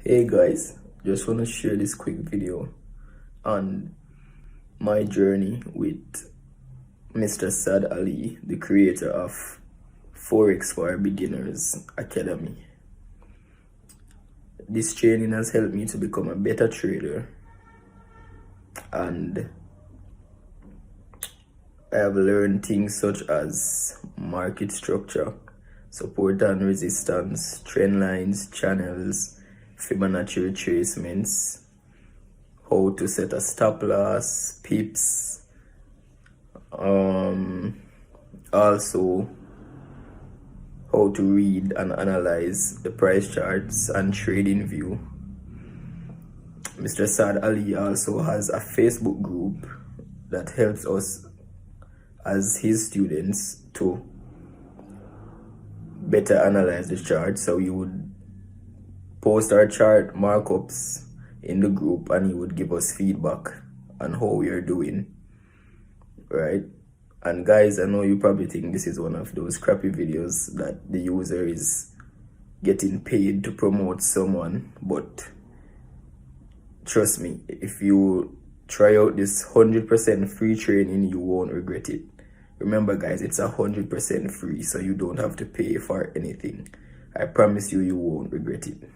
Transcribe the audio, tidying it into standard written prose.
Hey guys, just want to share this quick video on my journey with Mr. Saad Ali, the creator of Forex for Beginners Academy. This training has helped me to become a better trader, and I have learned things such as market structure, support and resistance, trend lines, channels, Fibonacci retracements, how to set a stop loss, pips, also how to read and analyze the price charts and TradingView. Mr. Saad Ali also has a Facebook group that helps us as his students to better analyze the chart. So we would post our chart markups in the group and he would give us feedback on how we are doing, right? And guys, I know you probably think this is one of those crappy videos that the user is getting paid to promote someone, but trust me, if you try out this 100% free training, you won't regret it. Remember guys, it's 100% free, so you don't have to pay for anything. I promise you, you won't regret it.